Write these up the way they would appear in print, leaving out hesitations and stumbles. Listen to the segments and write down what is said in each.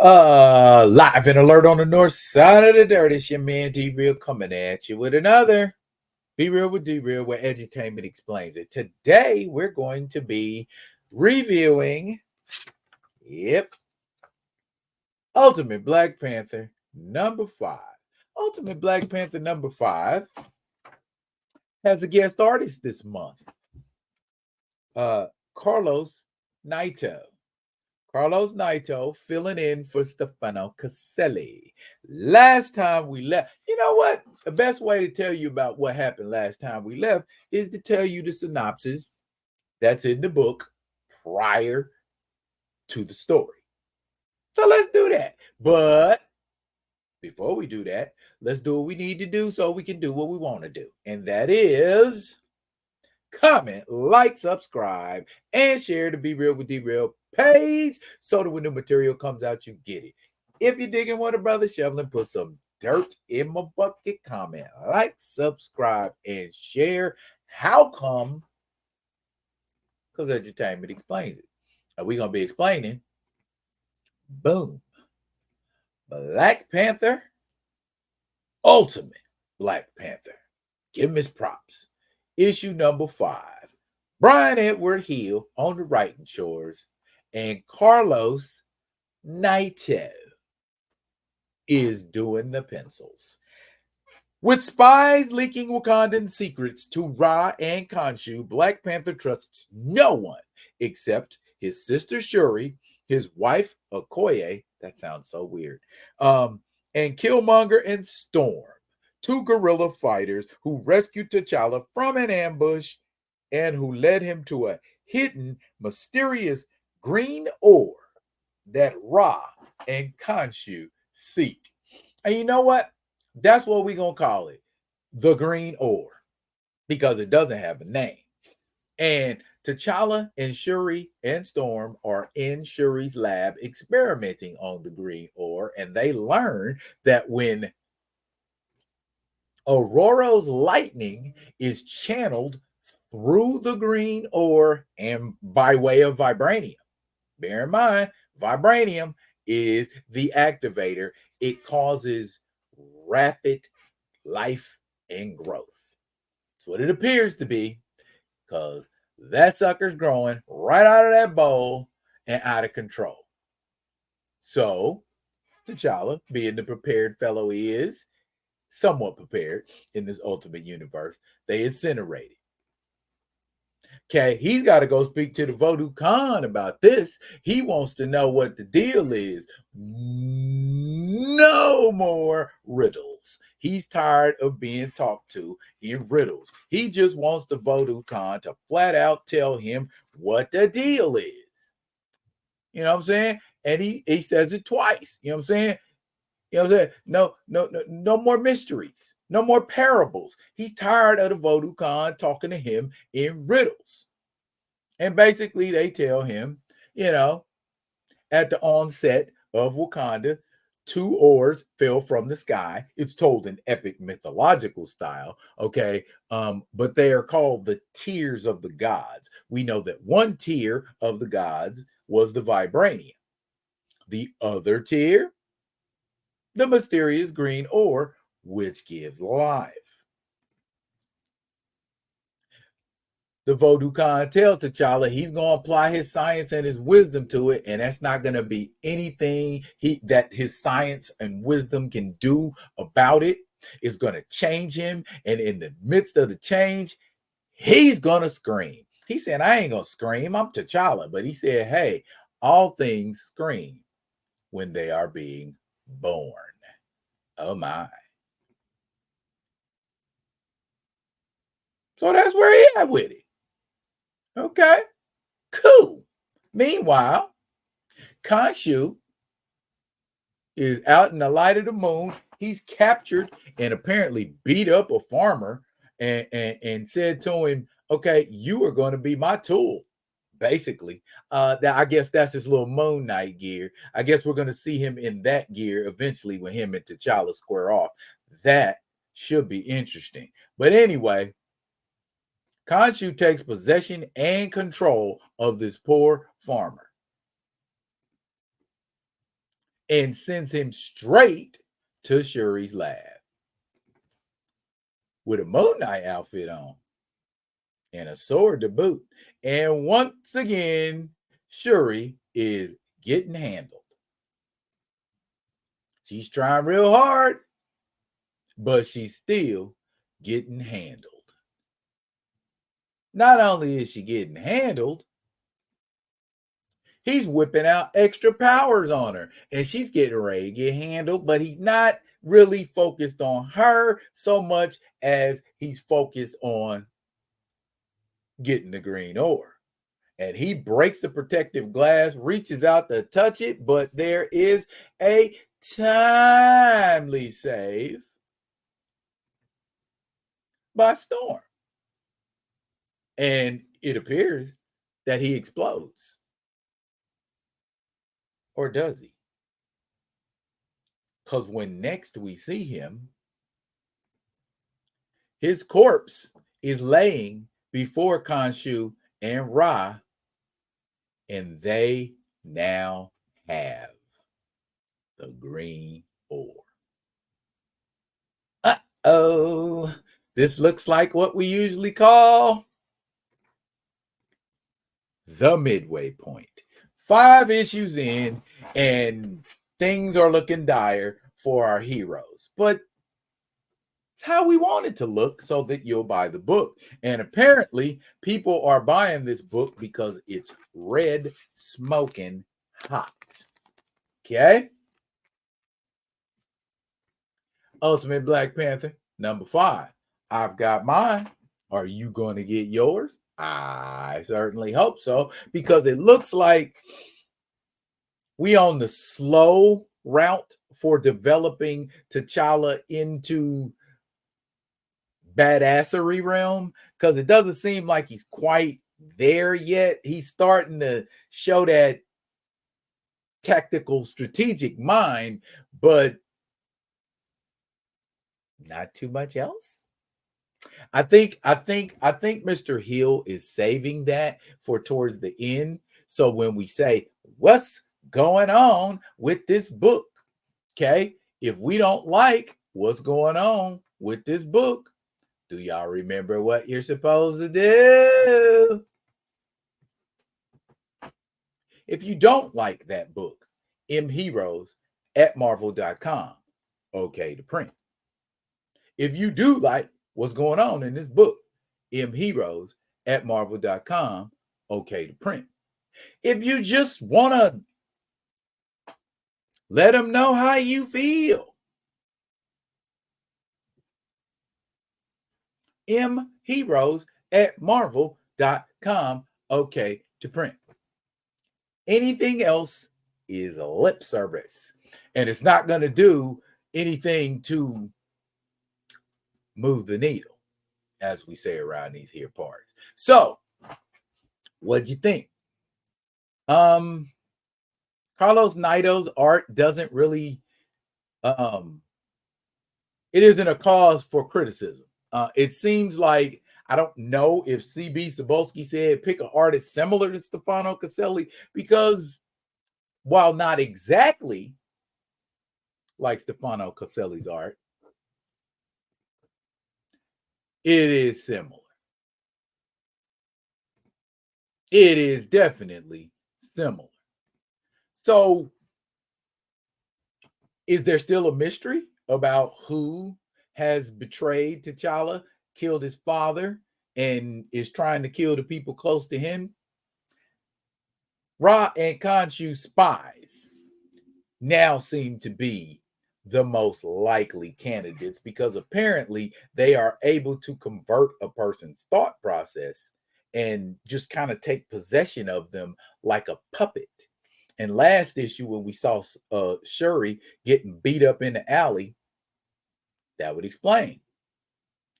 Live and alert on the north side of the dirt. It's your man D-Real coming at you with another Be Real with D-Real, where Edutainment explains it. Today, we're going to be reviewing, Ultimate Black Panther number 5. Ultimate Black Panther number 5 has a guest artist this month, Carlos Nieto. Carlos Nieto filling in for Stefano Caselli. Last time we left, you know what? The best way to tell you about what happened last time we left is to tell you the synopsis that's in the book prior to the story. So let's do that. But before we do that, let's do what we need to do so we can do what we want to do. And that is comment, like, subscribe, and share the Be Real with D-Real page so that when new material comes out, you get it. If you're digging what a brother shoveling, put some dirt in my bucket, comment, like, subscribe, and share. How come? Because Edutainment explains it. And we're going to be explaining, boom, Black Panther, Ultimate Black Panther. Give him his props. Issue number 5. Brian Edward Hill on the writing chores, and Carlos Nieto is doing the pencils. With spies leaking Wakandan secrets to Ra and Khonshu, Black Panther trusts no one except his sister Shuri, his wife Okoye, that sounds so weird, and Killmonger and Storm, 2 guerrilla fighters who rescued T'Challa from an ambush and who led him to a hidden, mysterious green ore that Ra and Khonshu seek. And you know what? That's what we're going to call it, the green ore, because it doesn't have a name. And T'Challa and Shuri and Storm are in Shuri's lab experimenting on the green ore, and they learn that when Ororo's lightning is channeled through the green ore and by way of vibranium. Bear in mind, vibranium is the activator. It causes rapid life and growth. That's what it appears to be, because that sucker's growing right out of that bowl and out of control. So, T'Challa, being the prepared fellow he is, somewhat prepared in this ultimate universe, they incinerate it. Okay, he's got to go speak to the Voodoo Khan about this. He wants to know what the deal is. No more riddles. He's tired of being talked to in riddles. He just wants the Voodoo Khan to flat out tell him what the deal is. You know what I'm saying? And he says it twice. You know what I'm saying? You know what I'm saying? No more mysteries. No more parables. He's tired of the Voodoo Khan talking to him in riddles. And basically they tell him, at the onset of Wakanda, 2 ores fell from the sky. It's told in epic mythological style, okay? But they are called the tiers of the gods. We know that one tier of the gods was the vibranium. The other tier, the mysterious green ore, which gives life. The Voodoo Khan tells T'Challa he's going to apply his science and his wisdom to it, and that's not going to be anything that his science and wisdom can do about it. It's going to change him, and in the midst of the change, he's going to scream. He said, I ain't going to scream. I'm T'Challa. But he said, hey, all things scream when they are being born. Oh, my. So that's where he at with it. Okay, cool. Meanwhile, Khonshu is out in the light of the moon. He's captured and apparently beat up a farmer and said to him, okay, you are going to be my tool, basically. I guess that's his little Moon Knight gear. I guess we're going to see him in that gear eventually when him and T'Challa square off. That should be interesting. But anyway, Khonshu takes possession and control of this poor farmer. and sends him straight to Shuri's lab with a Moon Knight outfit on and a sword to boot. And once again, Shuri is getting handled. She's trying real hard, but she's still getting handled. Not only is she getting handled, he's whipping out extra powers on her, and she's getting ready to get handled, but he's not really focused on her so much as he's focused on getting the green ore. And he breaks the protective glass, reaches out to touch it, but there is a timely save by Storm. And it appears that he explodes. Or does he? Because when next we see him, his corpse is laying before Khonshu and Ra, and they now have the green ore. Uh-oh. This looks like what we usually call the midway point. 5 issues in, and things are looking dire for our heroes. But it's how we want it to look so that you'll buy the book. And apparently, people are buying this book because it's red smoking hot. Okay? Ultimate Black Panther, number 5. I've got mine. Are you going to get yours? I certainly hope so, because it looks like we on the slow route for developing T'Challa into badassery realm, because it doesn't seem like he's quite there yet. He's starting to show that tactical strategic mind, but not too much else. I think Mr. Hill is saving that for towards the end. So when we say what's going on with this book, okay, if we don't like what's going on with this book, do y'all remember what you're supposed to do? If you don't like that book, mheroes@marvel.com, okay to print. If you do like what's going on in this book, mheroes@marvel.com, okay to print. If you just want to let them know how you feel, mheroes@marvel.com, okay to print. Anything else is lip service, and it's not going to do anything to move the needle, as we say around these here parts. So, what'd you think? Carlos Nieto's art doesn't really, it isn't a cause for criticism. It seems like, I don't know if CB Cebulski said pick an artist similar to Stefano Caselli, because while not exactly like Stefano Caselli's art, it is similar. It is definitely similar. So, is there still a mystery about who has betrayed T'Challa, killed his father, and is trying to kill the people close to him? Ra and Khonshu spies now seem to be the most likely candidates, because apparently they are able to convert a person's thought process and just kind of take possession of them like a puppet. And last issue, when we saw Shuri getting beat up in the alley, that would explain,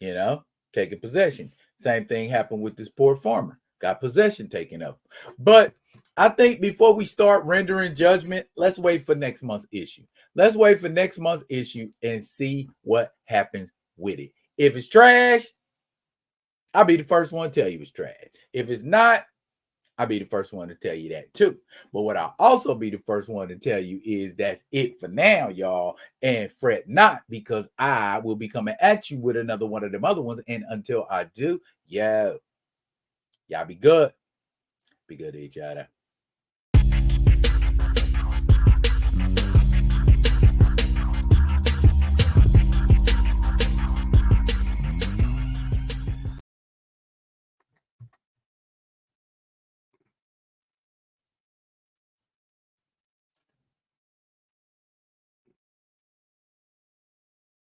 taking possession. Same thing happened with this poor farmer, got possession taken up. But I think before we start rendering judgment, let's wait for next month's issue. Let's wait for next month's issue and see what happens with it. If it's trash, I'll be the first one to tell you it's trash. If it's not, I'll be the first one to tell you that too. But what I'll also be the first one to tell you is that's it for now, y'all. And fret not, because I will be coming at you with another one of them other ones. And until I do, y'all be good. Be good to each other.